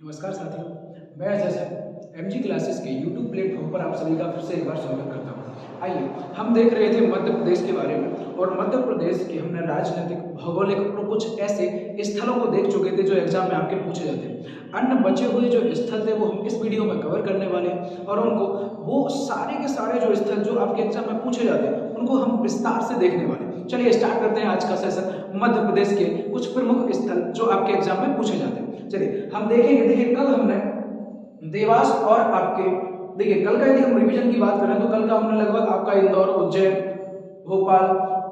नमस्कार साथियों, मैं अजय सर एमजी क्लासेस के यूट्यूब प्लेटफॉर्म पर आप सभी का फिर से एक बार स्वागत करता हूँ। आइए हम देख रहे थे मध्य प्रदेश के बारे में और मध्य प्रदेश के हमने राजनीतिक भौगोलिक और कुछ ऐसे स्थलों को देख चुके थे जो एग्जाम में आपके पूछे जाते हैं। अन्य बचे हुए जो स्थल थे वो हम इस वीडियो में कवर करने वाले हैं और उनको वो सारे के सारे जो स्थल जो आपके एग्जाम में पूछे जाते हैं उनको हम विस्तार से देखने वाले हैं। चलिए स्टार्ट करते हैं आज का सेशन मध्य प्रदेश के कुछ प्रमुख स्थल जो आपके एग्जाम में पूछे जाते हैं। चलिए हम देखेंगे। देखिए कल हमने देवास और आपके देखिए कल का यदि हम रिवीजन की बात करें तो कल का हमने लगभग आपका इंदौर, उज्जैन, भोपाल,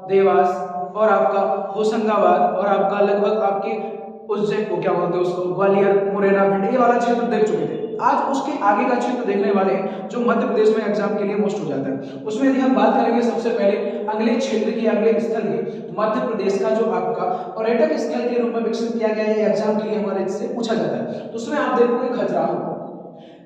देवास और आपका होशंगाबाद और आपका लगभग आपके उज्जैन को क्या बोलते हैं उसको ग्वालियर, मुरैना, भिंड ये वाला क्षेत्र देख चुके थे। आज उसके आगे का क्षेत्र देखने वाले हैं जो मध्य प्रदेश में एग्जाम के लिए मोस्ट हो जाता है। उसमें यदि हम बात करेंगे सबसे पहले अगले क्षेत्र की, अगले स्थल की, मध्य प्रदेश का जो आपका पर्यटक स्थल के रूप में विकसित किया गया है एग्जाम के लिए हमारे से पूछा जाता है। तो उसमें आप देखोगे खजुराहो।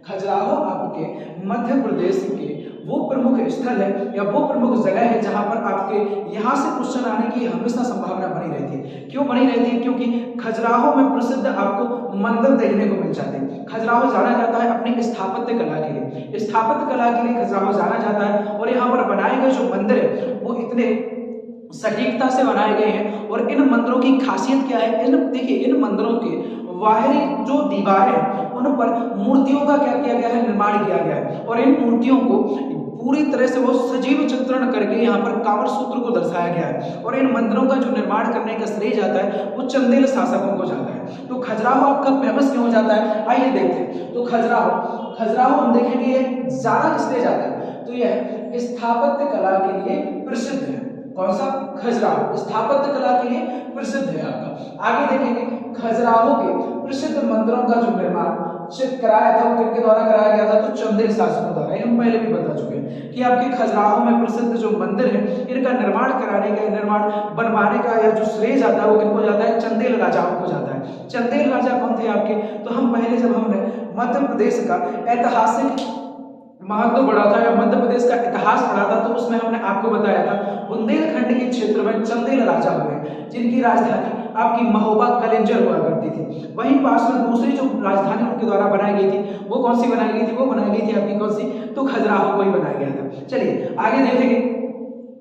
खजुराहो आपके मध्य प्रदेश के वो प्रमुख स्थल है या वो प्रमुख जगह है जहां पर आपके यहां से क्वेश्चन आने की हमेशा संभावना बनी रहती है। क्यों बनी रहती है? क्योंकि खजुराहो में प्रसिद्ध आपको मंदिर देखने को मिल जाते हैं। खजुराहो जाना जाता है अपनी स्थापत्य कला के लिए, स्थापत्य कला के लिए खजुराहो जाना जाता है और यहाँ पर बनाए गए जो मंदिर है वो इतने सटीकता से बनाए गए हैं। और इन मंदिरों की खासियत क्या है? देखिए इन मंदिरों के बाहरी जो दीवारें हैं उन पर मूर्तियों का क्या किया गया है? निर्माण किया गया है और इन मूर्तियों को पूरी तरह से वो सजीव चित्रण करके यहाँ पर कांवर सूत्र को दर्शाया गया है। और इन मंदिरों का जो निर्माण करने का श्रेय जाता है वो चंदेल शासकों को जाता है। तो खजुराहो आपका फेमस क्यों हो जाता है? आइए देखते हैं। तो खजुराहो हम देखेंगे ज्यादा किस लिए जाता है? तो यह स्थापत्य कला के लिए प्रसिद्ध है। कौन सा? खजुराहो स्थापत्य कला के लिए प्रसिद्ध है आपका। आगे देखेंगे खजुराहो के प्रसिद्ध मंदिरों का जो निर्माण कराया था वो किनके द्वारा कराया गया था? तो चंदेल शासकों द्वारा। हम पहले भी बता चुके हैं कि आपके खजुराहो में प्रसिद्ध जो मंदिर है इनका निर्माण कराने का, निर्माण बनवाने का या जो श्रेय जाता है वो किनको जाता है? चंदेल राजाओं को जाता है। चंदेल राजा कौन थे आपके? तो हम पहले जब हमने मध्य प्रदेश का ऐतिहासिक महत्व बढ़ा था या मध्य प्रदेश का इतिहास पढ़ा था तो उसमें हमने आपको बताया था बुंदेलखंड के क्षेत्र में चंदेल राजा हुए जिनकी राजधानी आपकी महोबा कलिंजर हुआ करती थी। वहीं पास में दूसरी जो राजधानी उनके द्वारा बनाई गई थी वो कौन सी बनाई गई थी? वो बनाई गई थी आपकी कौन सी? तो खजुराहो को ही बनाया गया था। चलिए आगे देखेंगे।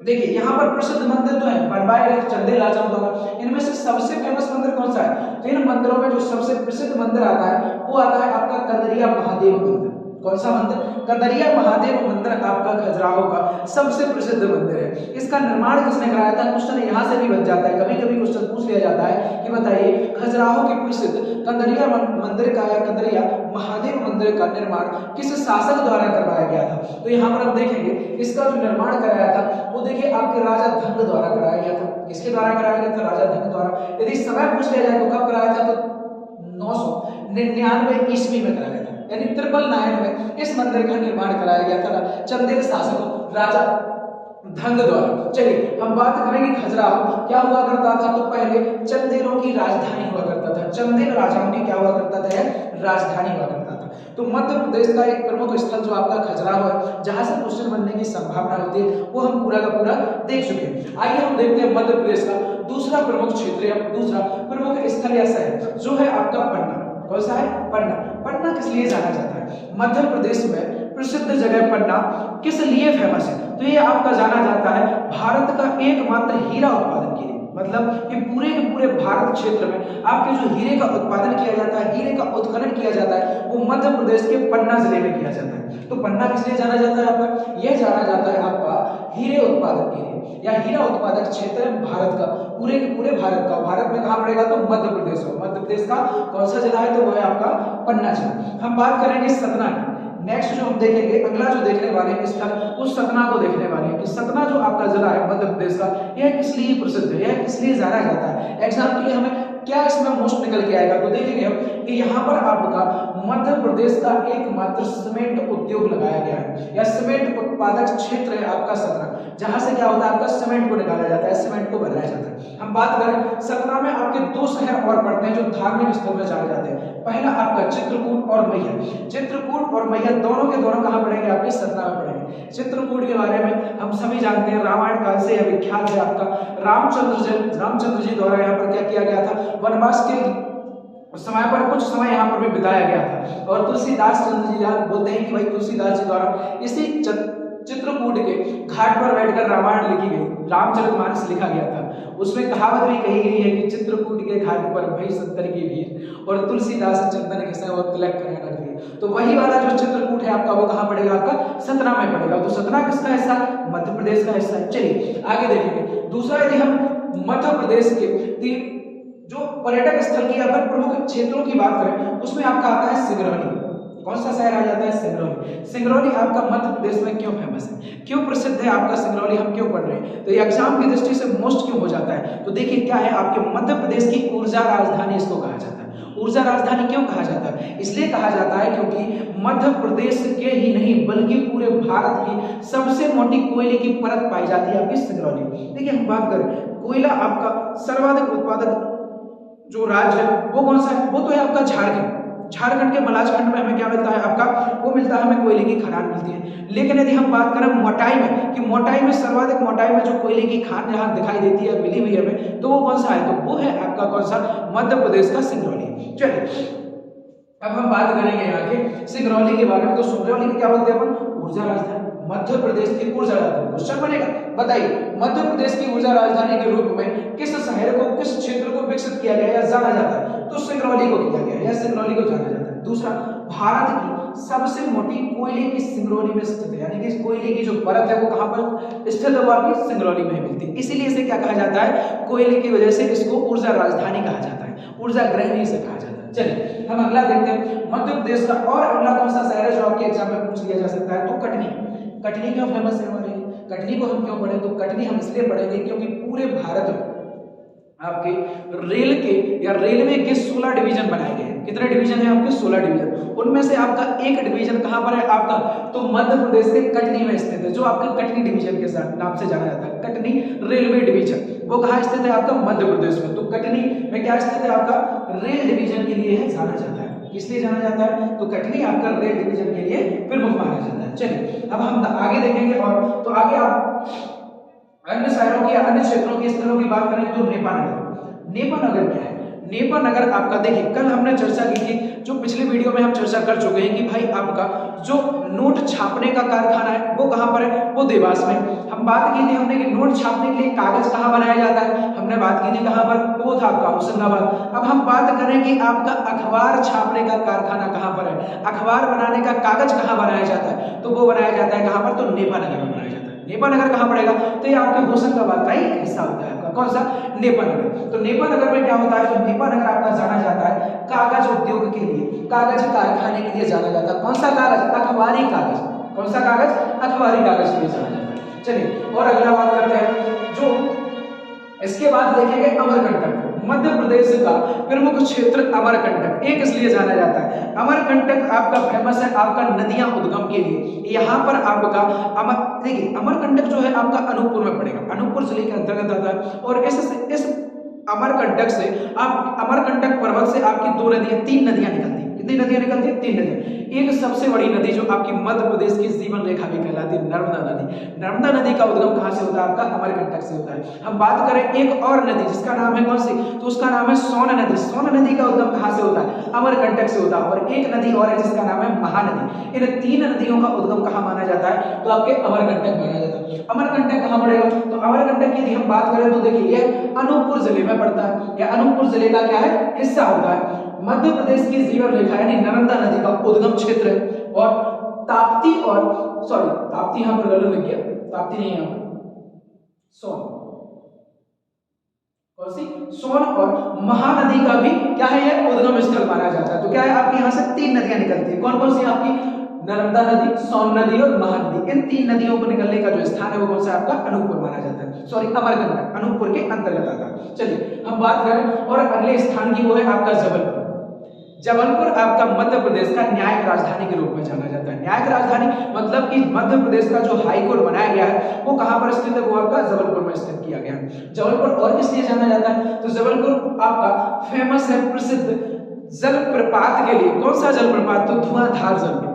देखिए यहाँ पर प्रसिद्ध मंदिर जो है बनवाए गए चंदेल राजाओं द्वारा। इनमें से सबसे फेमस मंदिर कौन सा है? तो इन मंदिरों में जो सबसे प्रसिद्ध मंदिर आता है वो आता है आपका कंदरिया महादेव मंदिर। कौन सा मंदिर? कंदरिया महादेव मंदिर आपका खजुराहो का सबसे प्रसिद्ध मंदिर है। इसका निर्माण किसने कराया था? क्वेश्चन यहाँ से भी बन जाता है, कभी कभी क्वेश्चन पूछ लिया जाता है कि बताइए खजुराहो के प्रसिद्ध कंदरिया मंदिर का या कंदरिया महादेव मंदिर का निर्माण किस शासक द्वारा करवाया गया था? तो यहाँ पर हम देखेंगे इसका जो निर्माण कराया था वो देखिए आपके राजा धंग द्वारा कराया गया था। किसके द्वारा कराया गया था? राजा धंग द्वारा। यदि समय पूछ लिया जाए तो कब कराया था? तो 999 ईस्वी में कराया था, यानी 999 में इस मंदिर का निर्माण कराया गया था चंदेल शासक राजा धंग द्वारा। चलिए हम बात करेंगे खजुराहो क्या हुआ करता था। तो पहले चंदेलों की राजधानी हुआ करता था। चंदेल राजाओं की क्या हुआ करता था? राजधानी हुआ करता था। तो मध्य प्रदेश का एक प्रमुख स्थल जो आपका खजुराहो है जहां से क्वेश्चन बनने की संभावना होती है वो हम पूरा का पूरा देख चुके हैं। आइए हम देखते हैं मध्य प्रदेश का दूसरा प्रमुख क्षेत्र या दूसरा प्रमुख स्थल या शहर जो है आपका पटना। कौन सा है? पटना। पटना किस लिए जाना जाता है? मध्य प्रदेश में प्रसिद्ध जगह पटना किस लिए फेमस है? तो ये आपका जाना जाता है भारत का एकमात्र हीरा उत्पादन के लिए। मतलब कि पूरे के पूरे भारत क्षेत्र में आपके जो हीरे का उत्पादन किया जाता है, हीरे का उत्खनन किया जाता है वो मध्य प्रदेश के पटना जिले में किया जाता है। तो पटना किस लिए जाना जाता है आपका? यह जाना जाता है आपका हीरे उत्पादन के लिए या हीरा उत्पादक क्षेत्र है भारत का, पूरे के पूरे भारत का। भारत में कहाँ पड़ेगा? तो मध्य प्रदेश हो। मध्य प्रदेश का कौन सा जिला है? तो वह है आपका पटना जिला। हम बात करेंगे सतना की। नेक्स्ट जो हम देखेंगे अगला जो देखने वाले हैं स्थल उस सतना को देखने वाले हैं कि सतना जो आपका जिला है मध्य प्रदेश का यह किस लिए प्रसिद्ध है, यह किस लिए जाना जाता है? एग्जाम के लिए हमें क्या इसमें मोस्ट निकल के आएगा? तो देखेंगे हम कि यहाँ पर आपका मध्य प्रदेश का एकमात्र सीमेंट उद्योग लगाया गया है या सीमेंट उत्पादक क्षेत्र है आपका सतना, जहां से क्या होता है? आपका सीमेंट को निकाला जाता है, सीमेंट को बनाया जाता है। हम बात करें सतना में आपके दो शहर और पड़ते हैं जो धार्मिक स्थल में जाने जाते हैं। पहला आपका चित्रकूट और मैहर। चित्रकूट और मैहर दोनों के दोनों कहाँ पड़ेंगे? आपके सतना में पड़ेंगे। चित्रकूट के बारे में हम सभी जानते हैं, रामायण काल से यह विख्यात है आपका। रामचंद्र जी द्वारा यहाँ पर क्या किया गया था? वनवास के उस समय पर कुछ समय यहाँ पर भी बिताया गया था। और तुलसीदास चंद्र जी यहाँ बोलते हैं कि भाई तुलसीदास जी द्वारा इसी चित्रकूट के घाट पर बैठकर रामायण लिखी गई, रामचरितमानस लिखा गया था। उसमें कहावत भी कही गई है कि चित्रकूट के घाट पर भई 70 की भीड़ और तुलसीदास चंदन के संग और तिलक करे नगरी। तो वही वाला जो चित्रकूट है आपका वो कहाँ पड़ेगा, आपका सतना में पड़ेगा। तो सतना किसका हिस्सा, मध्य प्रदेश का हिस्सा है। चलिए आगे देखेंगे। दूसरा यदि हम मध्य प्रदेश के जो पर्यटक स्थल की अगर प्रमुख क्षेत्रों की बात करें उसमें आपका आता है सिंगरौली। कौन सा शहर आ जाता है, सिंगरौली। सिंगरौली आपका मध्य प्रदेश में क्यों फेमस है, क्यों प्रसिद्ध है आपका सिंगरौली, हम क्यों पढ़ रहे हैं, तो ये एग्जाम की दृष्टि से मोस्ट क्यों हो जाता है। तो देखिए क्या है, आपके मध्य प्रदेश की ऊर्जा राजधानी इसको कहा जाता है। ऊर्जा राजधानी क्यों कहा जाता है, इसलिए कहा जाता है क्योंकि मध्य प्रदेश के ही नहीं बल्कि पूरे भारत की सबसे मोटी कोयले की परत पाई जाती है आपकी सिंगरौली। देखिए हम बात करें कोयला आपका सर्वाधिक उत्पादक जो राज्य है वो कौन सा है, वो तो है आपका झारखंड। झारखंड के मलाजखंड में हमें क्या मिलता है आपका, वो मिलता है हमें कोयले की खदान मिलती है। लेकिन यदि हम बात करें मोटाई में कि मोटाई में सर्वाधिक मोटाई में जो कोयले की खान जहां दिखाई देती है मिली हुई हमें, तो वो कौन सा है, तो वो है आपका कौन सा, मध्य प्रदेश का सिंगरौली। चलिए अब हम बात करेंगे यहाँ के सिंगरौली के बारे में। तो सिंगरौली की क्या बोलते हैं अपन, ऊर्जा राजधानी। मध्य प्रदेश की ऊर्जा राजधानी, क्वेश्चन बनेगा, बताइए मध्य प्रदेश की ऊर्जा राजधानी के रूप में किस शहर को, किस क्षेत्र को विकसित किया गया या जाना जाता है, तो सिंगरौली को किया गया या सिंगरौली को जाना जाता है। दूसरा, भारत की सबसे मोटी कोयले की सिंगरौली में स्थित है, यानी कि कोयले की जो परत है वो कहां पर स्थित है, वो आपकी सिंगरौली में ही मिलती है। इसीलिए इसे क्या कहा जाता है, कोयले की वजह से इसको ऊर्जा राजधानी कहा जाता है, ऊर्जा गृहिणी से कहा जाता है। चलिए हम अगला देखते हैं मध्य प्रदेश का। और अगला कौन सा शहर है जो आपके एग्जाम में पूछ लिया जा सकता है, तो कटनी। कटनी क्यों फेमस है हमारे लिए, कटनी को हम क्यों पढ़े, तो कटनी हम इसलिए पढ़ेंगे क्योंकि पूरे भारत में आपके रेल के या रेलवे के 16 डिवीजन बनाए गए हैं। कितने डिवीजन है आपके, 16 डिवीजन। उनमें से आपका एक डिवीजन कहां पर है आपका, तो मध्य प्रदेश के कटनी में स्थित है, जो आपका कटनी डिवीजन के साथ नाम से जाना जाता है, कटनी रेलवे डिवीजन। वो कहां स्थित है आपका, मध्य प्रदेश में। तो कटनी में क्या स्थित है आपका, रेल डिवीजन के लिए है जाना जाता है। इसलिए जाना जाता है, तो कटनी आपका रेल डिवीजन के लिए प्रमुख माना जाता है। चलिए अब हम आगे देखेंगे। और तो आगे आप अन्य शहरों की या अन्य क्षेत्रों की स्थलों की बात करें तो नेपानगर। नेपानगर क्या है, नेपानगर आपका देखिए कल हमने चर्चा की थी, जो पिछले वीडियो में हम चर्चा कर चुके हैं कि भाई आपका जो नोट छापने का कारखाना है वो कहां पर है, वो देवास में। हम बात की थी हमने कि नोट छापने के लिए कागज कहां बनाया जाता है, हमने बात की थी कहां पर, वो था आपका होशंगाबाद। अब हम बात करें कि आपका अखबार छापने का कारखाना कहां पर है, अखबार बनाने का कागज कहां बनाया जाता है, तो वो बनाया जाता है कहां पर, तो नेपानगर में बनाया जाता है। नेपानगर कहां पड़ेगा, तो ये आपके होशंगाबाद का ही हिस्सा होता है आपका, कौन सा, नेपानगर। तो नेपानगर में क्या होता है, तो नेपानगर आपका जाना जाता है कागज उद्योग के लिए, कागज कारखाने के लिए जाना जाता है। कौन सा कागज, अखबारी कागज। कौन सा कागज, अखबारी कागज के लिए जाना जाता है। चलिए और अगला बात करते हैं, जो इसके बाद देखेंगे अमरकंटक। मध्य प्रदेश का प्रमुख क्षेत्र अमरकंटक, एक इसलिए जाना जाता है, अमरकंटक आपका फेमस है आपका नदियां उद्गम के लिए। यहाँ पर आपका देखिए अमरकंटक जो है आपका अनूपपुर में पड़ेगा, अनूपपुर जिले के अंतर्गत आता है। और इस अमरकंटक से आप अमरकंटक पर्वत से आपकी 2 नदियां 3 नदियां निकलती हैं। कितनी नदियां निकलती हैं, 3 नदियां। एक सबसे बड़ी नदी जो आपकी मध्य प्रदेश की जीवन रेखा भी कहलाती है, नर्मदा नदी। नर्मदा नदी का उद्गम कहां से होता है, आपका अमरकंटक से होता है। हम बात करें एक और नदी जिसका नाम है कौन सी, तो उसका नाम है सोन नदी। सोन नदी का उद्गम कहां से होता है, अमरकंटक से होता है। और एक नदी और है जिसका नाम है महानदी। इन 3 नदियों का उद्गम कहां माना जाता है, तो आपके अमरकंटक माना जाता है। अमरकंटक कहां पड़ेगा, तो अमरकंटक की यदि हम बात करें तो देखिए यह अनूपपुर जिले में पड़ता है, या अनूपपुर जिले का क्या है, हिस्सा होता है। मध्य प्रदेश की जीवन रेखा यानी नर्मदा नदी का उद्गम क्षेत्र है। और ताप्ती और ताप्ती यहां पर गलत लग गया, ताप्ती नहीं है, सोन, कौन सी, सोन और महानदी का भी क्या है, यह उद्गम स्थल माना जाता है। तो क्या है आपके यहां से 3 नदियां निकलती है, कौन कौन सी आपकी, नर्मदा नदी, सोन नदी और महानदी। इन 3 नदियों को निकलने का जो स्थान है वो कौन सा आपका, अनूपपुर माना जाता है, अमरकंटक अनूपपुर के अंतर्गत आता है। चलिए हम बात करें और अगले स्थान की, वो है आपका जबलपुर। जबलपुर आपका मध्य प्रदेश का न्यायिक राजधानी के रूप में जाना जाता है। न्यायिक राजधानी मतलब कि मध्य प्रदेश का जो हाई कोर्ट बनाया गया है वो कहां पर स्थित है, वो आपका जबलपुर में स्थित किया गया है। जबलपुर और किस लिए जाना जाता है, तो जबलपुर आपका फेमस है, प्रसिद्ध जलप्रपात के लिए। कौन सा जलप्रपात, तो धुआंधार जलप्रपात।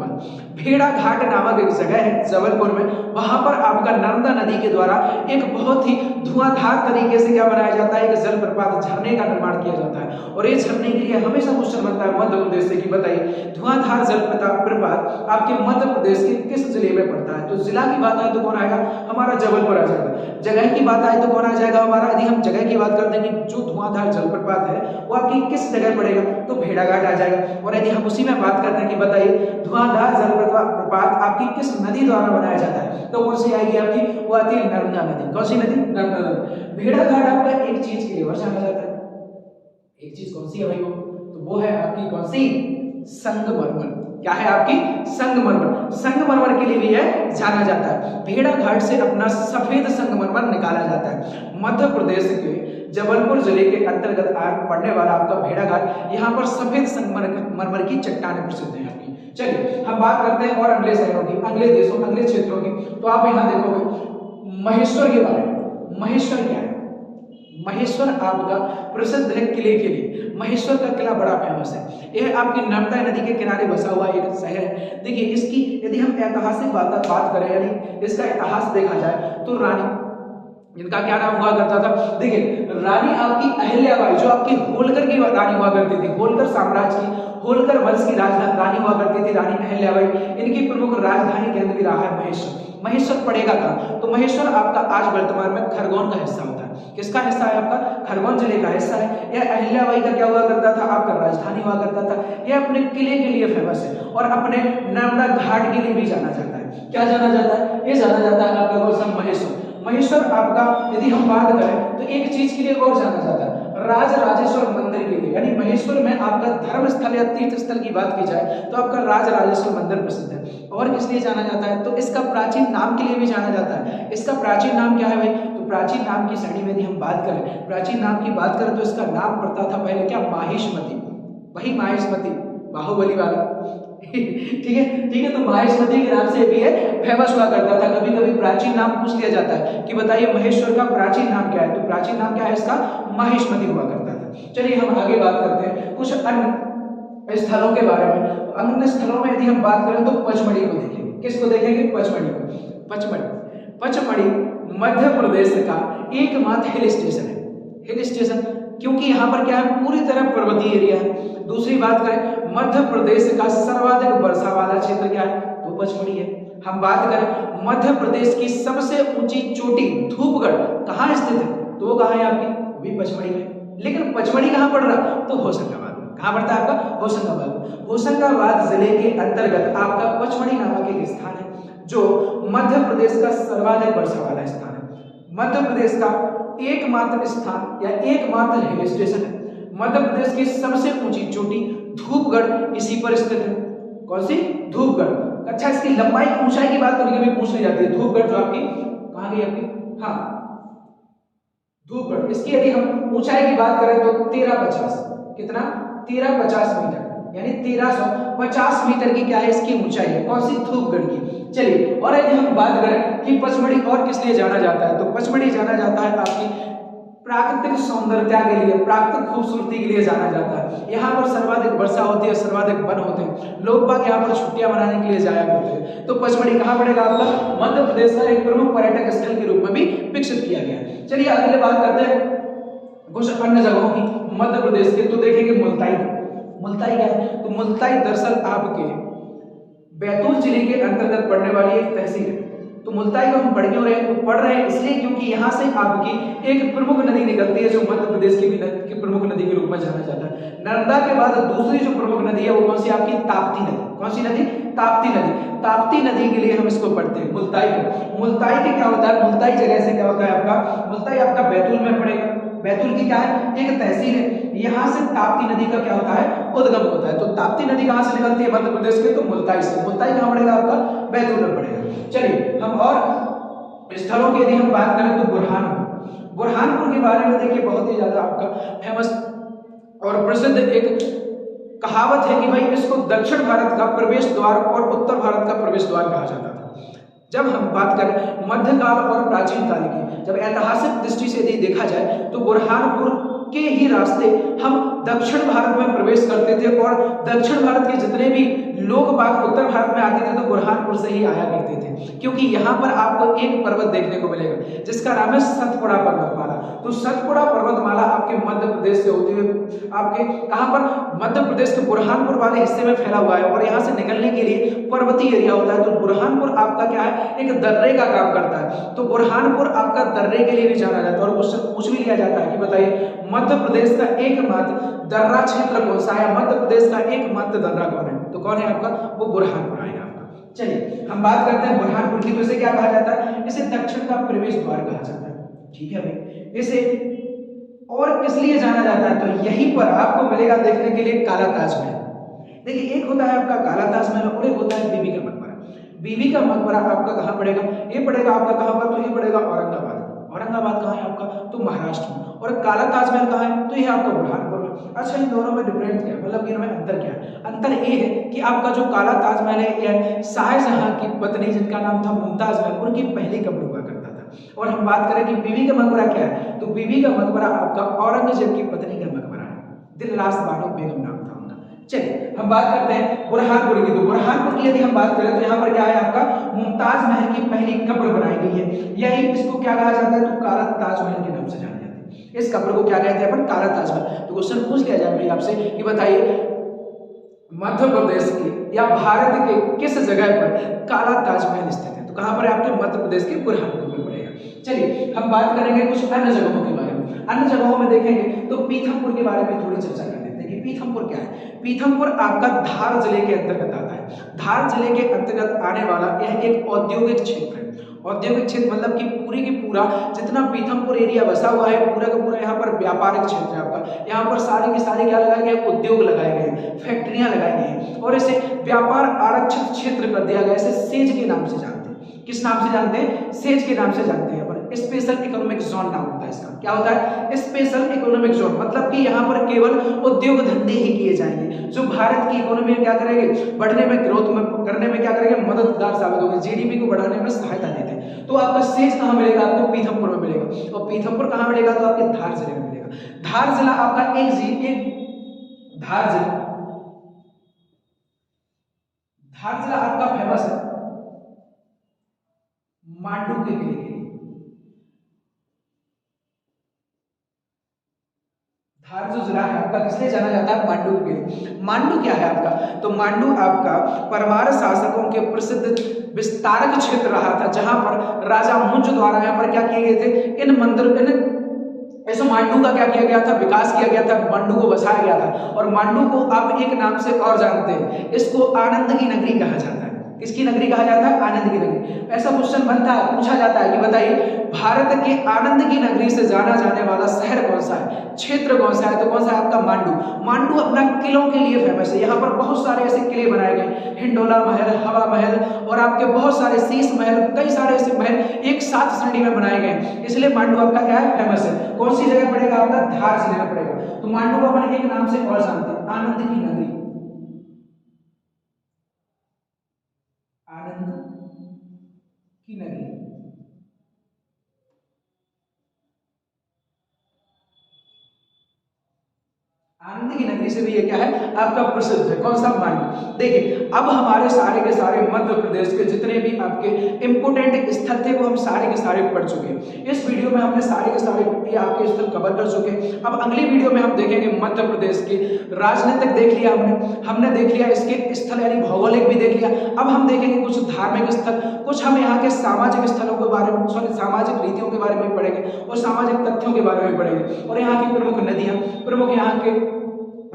भेड़ा घाट नामक एक जगह है जबलपुर में, वहां पर आपका नर्मदा नदी के द्वारा एक बहुत ही धुआंधार तरीके से क्या बनाया जाता है, एक जलप्रपात, झरने का निर्माण किया जाता है। और ये झरने के लिए हमेशा क्वेश्चन बनता है मध्य प्रदेश से कि बताइए धुआंधार जलप्रपात आपके मध्य प्रदेश के किस जिले में पड़ता है? तो जिला की बात आए तो कौन आएगा? हमारा जबलपुर आ जाएगा। जगह की बात आए तो कौन आ जाएगा हमारा? यदि हम जगह की बात करते हैं कि जो धुआंधार जलप्रपात है वो आपकी किस जगह पड़ेगा? तो भेड़ाघाट आ जाएगा। और यदि हम उसी में बात करते हैं कि बताइए धुआंधार जलप्रपात आपकी किस नदी द्वारा बनाया जाता है? तो कौन सी आएगी आपकी? वो आती है नर्मदा नदी। कौन सी नदी? नर्मदा नदी। भेड़ाघाट आपका एक चीज के लिए और जाना जाता है, एक चीज कौन सी है भाई? तो वो है आपकी कौन सी? संगमरमर। क्या है आपकी? संगमरमर। संगमरमर के लिए भी है जाना जाता है। भेड़ाघाट से अपना सफेद संगमरमर निकाला जाता है। मध्य प्रदेश के जबलपुर जिले के अंतर्गत पड़ने वाला आपका भेड़ाघाट, यहाँ पर सफेद संगमरमर की चट्टानें प्रसिद्ध है आपकी। चलिए हम बात करते हैं और अगले शहरों की, अगले देशों, अगले क्षेत्रों की। तो आप यहाँ देखोगे महेश्वर के बारे में। महेश्वर क्या है? महेश्वर आपका प्रसिद्ध है किले के लिए। महेश्वर का किला बड़ा फेमस है। यह आपकी नर्मदा नदी के किनारे बसा हुआ एक शहर है। देखिए इसकी यदि हम ऐतिहासिक बात करें, यानी इसका इतिहास देखा जाए तो रानी, इनका क्या नाम हुआ करता था? देखिए रानी आपकी अहिल्याबाई, जो आपकी होलकर की रानी हुआ करती थी, होलकर साम्राज्य की, होलकर वंश की रानी हुआ करती थी रानी अहिल्याबाई। इनकी प्रमुख राजधानी केंद्र भी रहा है महेश्वर। महेश्वर पड़ेगा कहाँ? तो महेश्वर आपका आज वर्तमान में खरगोन का हिस्सा होता है। किसका हिस्सा है आपका? खरगोन जिले का हिस्सा है। यह अहिल्याबाई का क्या हुआ करता था? आपका राजधानी हुआ करता था। यह अपने किले के लिए फेमस है और अपने नर्मदा घाट के लिए भी जाना जाता है। क्या जाना जाता है? ये जाना जाता है आपका कौन सा? महेश्वर। महेश्वर आपका यदि हम बात करें तो एक चीज के लिए और जाना जाता है, राजराजेश्वर मंदिर के लिए। यानी महेश्वर में आपका धर्म स्थल या तीर्थ स्थल की बात की जाए तो आपका राजराजेश्वर मंदिर प्रसिद्ध है। और किस लिए जाना जाता है? तो इसका प्राचीन नाम के लिए भी जाना जाता है। इसका प्राचीन नाम क्या है भाई? तो प्राचीन नाम की श्रेणी में यदि हम बात करें, प्राचीन नाम की बात करें तो इसका नाम पड़ता था पहले क्या? माहिष्मति। वही माहिष्मति, बाहुबली वाला। ठीक है। तो माहेश्वरी के नाम से भी है फेमस हुआ करता था। कभी कभी प्राचीन नाम पूछ लिया जाता है कि बताइए महेश्वर का प्राचीन नाम क्या है? तो प्राचीन नाम क्या है इसका? माहिष्मति हुआ करता था। चलिए हम आगे बात करते हैं कुछ अन्य स्थलों के बारे में। अन्य स्थलों में यदि हम बात करें तो पचमढ़ी को देखेंगे। किसको देखेंगे? पचमढ़ी को। पचमढ़ी मध्य प्रदेश का एकमात्र हिल स्टेशन है। हिल स्टेशन क्योंकि यहाँ पर क्या है? पूरी तरह पर्वतीय एरिया है। दूसरी बात करें मध्य प्रदेश का सर्वाधिक वर्षा वाला क्षेत्र क्या है? तो पचमढ़ी है। हम बात करें मध्य प्रदेश की सबसे ऊंची चोटी धूपगढ़ कहाँ स्थित है? तो वो कहाँ है आपकी? भी पचमढ़ी में। लेकिन पचमढ़ी कहाँ पड़ रहा? तो होशंगाबाद में। कहाँ पड़ता है आपका? होशंगाबाद। होशंगाबाद जिले के अंतर्गत आपका पचमढ़ी नामक एक स्थान है जो मध्य प्रदेश का सर्वाधिक वर्षा वाला स्थान है। मध्य प्रदेश का एकमात्र स्थान या एकमात्र हिल स्टेशन है। मध्य प्रदेश की सबसे ऊंची चोटी धूपगढ़ इसी पर स्थित है। कौन सी? धूपगढ़। अच्छा इसकी लंबाई ऊंचाई की बात कभी कभी पूछ ली जाती है। धूपगढ़ जो आपकी कहाँ गई आपकी? हाँ धूपगढ़। इसकी यदि हम ऊंचाई की बात करें तो 1350, कितना? 1350 मीटर, यानी 1350 मीटर की क्या है इसकी ऊंचाई है। कौन सी? धूपगढ़ की। चलिए और यदि हम बात करें कि पचमढ़ी और किस लिए जाना जाता है, तो पचमढ़ी जाना जाता है आपकी प्राकृतिक सौंदर्यता के लिए, प्राकृतिक खूबसूरती के लिए जाना जाता है। यहाँ पर सर्वाधिक वर्षा होती है, सर्वाधिक वन होते हैं। लोग बाग यहाँ पर छुट्टियां मनाने के लिए जाया करते हैं। तो पचमढ़ी कहाँ पड़ेगा आपका? मध्य प्रदेश का एक प्रमुख पर्यटक स्थल के रूप में भी विकसित किया गया। चलिए अगले बात करते हैं कुछ अन्य जगहों की मध्य प्रदेश के। तो देखेंगे मुल्ताई। मुल्ताई क्या है? तो मुल्ताई दरअसल आपके बैतूल जिले के अंतर्गत पड़ने वाली एक तहसील है। तो मुल्ताई को हम पढ़ क्यों रहे हैं? तो पढ़ रहे हैं इसलिए क्योंकि यहाँ से आपकी एक प्रमुख नदी निकलती है जो मध्य प्रदेश की प्रमुख नदी के रूप में जाना जाता है। नर्मदा के बाद दूसरी जो प्रमुख नदी है वो कौन सी? आपकी ताप्ती नदी। कौन सी नदी? ताप्ती नदी। ताप्ती नदी के लिए हम इसको पढ़ते हैं मुल्ताई को। मुल्ताई के क्या होता है? मुल्ताई जगह से क्या होता है आपका? मुल्ताई आपका बैतूल में पड़ेगा। बैतूल की क्या है? एक तहसील है। यहाँ से ताप्ती नदी का क्या होता है? उद्गम होता है। तो ताप्ती नदी कहाँ से निकलती है मध्य प्रदेश के? तो मुल्ताई से। मुल्ताई कहाँ पड़ेगा आपका? बैतूल में पड़ेगा। चलिए हम और स्थलों की यदि हम बात करें तो बुरहानपुर। बुरहानपुर के बारे में देखिए बहुत ही ज्यादा आपका फेमस और प्रसिद्ध एक कहावत है कि भाई इसको दक्षिण भारत का प्रवेश द्वार और उत्तर भारत का प्रवेश द्वार कहा जाता था। जब हम बात करें मध्यकाल और प्राचीन काल की, जब ऐतिहासिक दृष्टि से यदि देखा जाए तो बुरहानपुर के ही रास्ते हम दक्षिण भारत में प्रवेश करते थे और दक्षिण भारत के जितने भी लोग बाग उत्तर भारत में आते थे तो बुरहानपुर से ही आया करते थे, क्योंकि यहाँ पर आपको एक पर्वत देखने को मिलेगा जिसका नाम है सतपुड़ा पर्वतमाला। तो सतपुड़ा पर्वतमाला आपके मध्य प्रदेश से होती हुई आपके कहां पर, मध्य प्रदेश के बुरहानपुर वाले हिस्से में फैला हुआ है और यहां से निकलने के लिए पर्वतीय एरिया होता है। तो बुरहानपुर आपका क्या है, एक दर्रे का काम करता है। तो बुरहानपुर आपका दर्रे के लिए भी जाना जाता है और उससे पूछ भी लिया जाता है कि बताइए मध्य प्रदेश का एकमात्र दर्रा क्षेत्र कौन सा है, मध्य प्रदेश का एकमात्र दर्रा कौन है, तो कौन है आपका, वो बुरहानपुर आएगा आपका। चलिए हम बात करते हैं बुरहानपुर की। तो इसे क्या कहा जाता है, इसे दक्षिण का प्रवेश द्वार कहा जाता है। ठीक है भाई, इसे और किस लिए जाना जाता है, तो यहीं पर आपको मिलेगा देखने के लिए काला ताजमहल। देखिए एक होता है आपका काला ताजमहल और एक होता है बीबी का मकबरा। बीबी का मकबरा आपका कहाँ पड़ेगा, ये पड़ेगा आपका कहाँ पर, तो ये पड़ेगा औरंगाबाद। औरंगाबाद कहाँ है आपका, तो महाराष्ट्र में। और काला ताजमहल कहाँ है, तो ये आपका बुरहानपुर में। अच्छा इन दोनों में डिफरेंस क्या है, मतलब इनमें अंतर क्या है, अंतर ये है कि आपका जो काला ताजमहल है यह शाहजहां की पत्नी जिनका नाम था मुमताज महल, उनकी पहली कब्र हुआ करता था। और हम बात करें कि बीबी का मकबरा क्या है, तो बीबी का मकबरा आपका औरंगजेब की पत्नी का मकबरा है, दिलरास बानो बेगम नाम था उनका। चलिए हम बात करते हैं बुरहानपुर की। तो बुरहानपुर की यदि हम बात करें तो यहाँ पर क्या है आपका, मुमताज महल की पहली कब्र बनाई गई है। यही इसको क्या कहा जाता है, तो काला ताजमहल के नाम से जाना जाता है। इस कब्र को क्या कहते हैं अपन, काला ताजमहल। तो क्वेश्चन पूछ लिया जाए आपसे कि बताइए मध्य प्रदेश के या भारत के किस जगह पर काला ताजमहल स्थित है, तो कहां पर है आपके मध्य प्रदेश के बुरहानपुर में पड़ेगा। चलिए हम बात करेंगे कुछ अन्य जगहों के बारे में। अन्य जगहों में देखेंगे तो पीथमपुर के बारे में थोड़ी चर्चा कर लेते हैं कि पीथमपुर क्या है। पीथमपुर आपका धार जिले के अंतर्गत आता है। धार जिले के अंतर्गत आने वाला यह एक औद्योगिक क्षेत्र है। औद्योगिक क्षेत्र मतलब कि पूरी की पूरा जितना पीथमपुर एरिया बसा हुआ है पूरा का पूरा यहाँ पर व्यापारिक क्षेत्र है आपका। यहाँ पर सारी की सारी क्या लगाए गए, उद्योग लगाए गए, फैक्ट्रियां लगाई गई और इसे व्यापार आरक्षित क्षेत्र कर दिया गया। इसे सेज के नाम से जानते हैं। किस नाम से जानते हैं, सेज के नाम से जानते हैं। स्पेशल इकोनॉमिक जोन नाम होता है इसका। क्या होता है, स्पेशल इकोनॉमिक जोन, मतलब कि यहाँ पर केवल उद्योग धंधे ही किए जाएंगे जो भारत की इकोनॉमी में क्या करेंगे, बढ़ने में, ग्रोथ में करने में क्या करेंगे, मददगार साबित होंगे, जीडीपी को बढ़ाने में सहायता देते हैं। तो आपका सेज कहाँ मिलेगा, आपको पीथमपुर में मिलेगा। और पीथमपुर कहाँ मिलेगा, तो आपके धार जिले में मिलेगा। धार जिला आपका धार जिला आपका फेमस है मांडू के किले के लिए। धार जो जिला है आपका किसलिए जाना जाता है, मांडू के लिए। मांडू क्या है आपका, तो मांडू आपका परमार शासकों के प्रसिद्ध विस्तारक क्षेत्र रहा था जहां पर राजा मुंज द्वारा यहाँ पर क्या किए गए थे, इन मंदिर ऐसे मांडू का क्या किया गया था, विकास किया गया था, मांडू को बसाया गया था। और मांडू को आप एक नाम से और जानते हैं, इसको आनंद की नगरी कहा जाता है। किसकी नगरी कहा जाता है, आनंद की नगरी। ऐसा क्वेश्चन बनता है, पूछा जाता है कि बताइए भारत के आनंद की नगरी से जाना जाने वाला शहर कौन सा है, क्षेत्र कौन सा है, तो कौन सा है आपका मांडू। मांडू अपना किलों के लिए फेमस है। यहाँ पर बहुत सारे ऐसे किले बनाए गए, हिंडोला महल, हवा महल और आपके बहुत सारे शीश महल, कई सारे ऐसे महल एक साथ श्रेणी में बनाए गए, इसलिए मांडू आपका क्या है, फेमस है। कौन सी जगह पड़ेगा आपका, धार जिले में पड़ेगा। तो मांडू को अपन एक नाम से और जानते हैं, आनंद की नगरी। आनंद की नगरी आनंद की नगरी से भी ये क्या है आपका प्रसिद्ध है। कौन सा, मांडू। देखिए अब हमारे सारे के सारे मध्य प्रदेश के जितने भी आपके इंपोर्टेंट स्थल थे वो हम सारे के सारे पढ़ चुके हैं। इस वीडियो में हमने सारे के सारे आपके स्थल कवर कर चुके हैं। अब अगली वीडियो में हम देखेंगे मध्य प्रदेश के राजनीतिक देख लिया हमने देख लिया, इसके स्थल यानी भौगोलिक भी देख लिया। अब हम देखेंगे कुछ धार्मिक स्थल, कुछ हम यहाँ के सामाजिक स्थलों के बारे में, सॉरी सामाजिक रीतियों के बारे में पढ़ेंगे और सामाजिक तथ्यों के बारे में पढ़ेंगे। और यहाँ की प्रमुख नदियाँ, प्रमुख यहाँ के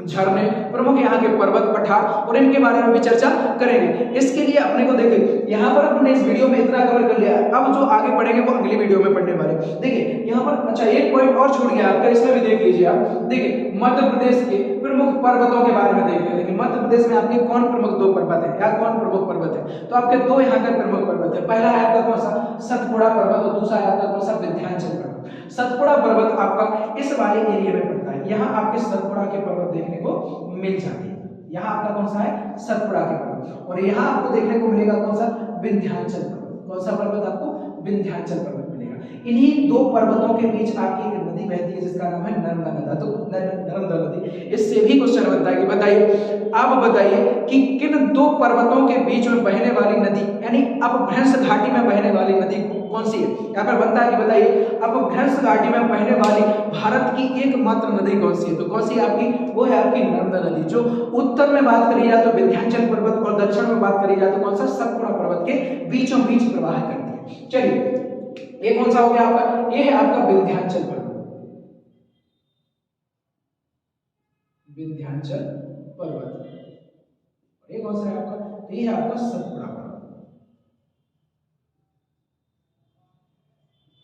झरने, प्रमुख यहाँ के पर्वत पठार और इनके बारे में भी चर्चा करेंगे। इसके लिए अपने को देखिए यहाँ पर अपने इस वीडियो में इतना कवर कर लिया, अब जो आगे पढ़ेंगे वो अगली वीडियो में पढ़ने वाले। देखिए यहाँ पर अच्छा एक पॉइंट और छूट गया आपका, इसमें भी देख लीजिए आप। देखिए मध्य प्रदेश के प्रमुख पर्वतों के बारे में देख लेते हैं। मध्य प्रदेश में आपके कौन प्रमुख दो पर्वत है या कौन प्रमुख पर्वत है, तो आपके दो यहाँ के प्रमुख पर्वत है। पहला है आपका कौन सा, सतपुड़ा पर्वत और दूसरा है आपका कौन सा, विंध्याचल पर्वत। सतपुड़ा पर्वत आपका इस वाले एरिया में पड़ता है। यहाँ आपके सतपुड़ा के पर्वत देखने को मिल जाती है। यहाँ आपका कौन सा है, सतपुड़ा के पर्वत। और यहाँ आपको देखने को मिलेगा कौन सा, विंध्याचल पर्वत। कौन सा पर्वत आपको, विंध्याचल पर्वत मिलेगा। इन्हीं दो पर्वतों के बीच आपकी एक नदी बहती है जिसका नाम है नर्मदा नदी। तो नर्मदा नदी, इससे भी क्वेश्चन बनता है कि बताइए, आप बताइए कि किन दो पर्वतों के बीच में बहने वाली नदी, यानी अपभ्रंश घाटी में बहने वाली नदी कौन सी है। यहाँ पर बनता है कि बताइए अपभ्रंश घाटी में बहने वाली भारत की एकमात्र नदी कौन सी है। तो कौन सी है आपकी, वो है आपकी नर्मदा नदी, जो उत्तर में बात करी जाए तो विंध्याचल पर्वत और दक्षिण में बात करी जाए तो कौन सा, सतपुड़ा पर्वत के बीचों बीच प्रवाह करती है। चलिए ये कौन सा हो गया आपका, ये है आपका विंध्याचल पर्वत, विंध्याचल पर्वत। ये कौन सा है आपका, तो ये है आपका सतपुड़ा पर्वत।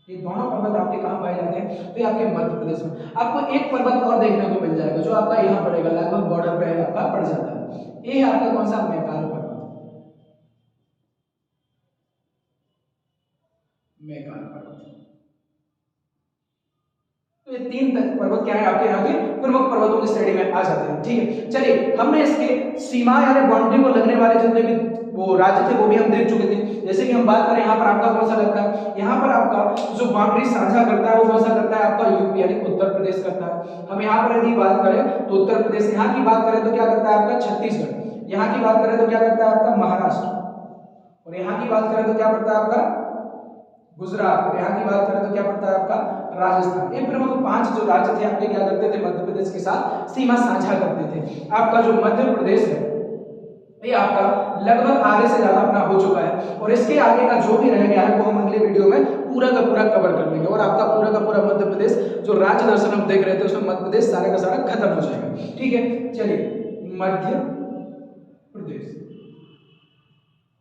ये दोनों पर्वत आपके कहां पाए जाते हैं, तो ये आपके मध्य प्रदेश में। आपको एक पर्वत और देखने को मिल जाएगा जो आपका यहाँ पड़ेगा, लगभग बॉर्डर पे आपका पड़ जाता है। ये है आपका कौन सा, मैकाल पर्वत, मैकाल पर्वत। तो ये तीन पर्वत क्या है आपके यहाँ के प्रमुख पर्वतों की श्रेणी में आ जाते हैं। ठीक है, चलिए हमने इसके सीमा यानी बाउंड्री को लगने वाले जितने भी वो राज्य थे वो भी हम देख चुके थे। जैसे कि हम बात करें यहाँ पर आपका कौन सा लगता है, यहाँ पर आपका जो बाउंड्री साझा करता है वो कौन सा करता है आपका यूपी यानी उत्तर प्रदेश करता है। हम यहाँ पर यदि बात करें तो उत्तर प्रदेश, यहाँ की बात करें तो क्या करता है आपका छत्तीसगढ़, यहाँ की बात करें तो क्या करता है आपका महाराष्ट्र, और यहाँ की बात करें तो क्या पड़ता है आपका गुजरात, यहाँ की बात करें तो क्या पड़ता है आपका राजस्थान। ये प्रमुख 5 जो राज्य थे आपके क्या करते थे, मध्य प्रदेश के साथ सीमा साझा करते थे। आपका जो मध्य प्रदेश है ये आपका लगभग आधे से ज्यादा अपना हो चुका है, और इसके आगे का जो भी रह गया है वो हम अगले वीडियो में पूरा का पूरा कवर कर लेंगे, और आपका पूरा का पूरा मध्य प्रदेश जो राज्य दर्शन हम देख रहे थे उसमें मध्य प्रदेश सारा का सारा खत्म हो जाएगा। ठीक है, चलिए मध्य प्रदेश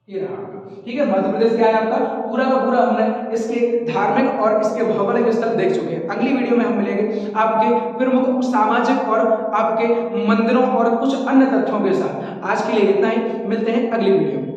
ये रहा आपका। ठीक है, मध्य प्रदेश क्या है आपका, पूरा का पूरा हमने इसके धार्मिक और इसके भौगोलिक स्थल देख चुके हैं। अगली वीडियो में हम मिलेंगे आपके प्रमुख सामाजिक और आपके मंदिरों और कुछ अन्य तथ्यों के साथ। आज के लिए इतना ही, मिलते हैं अगली वीडियो में।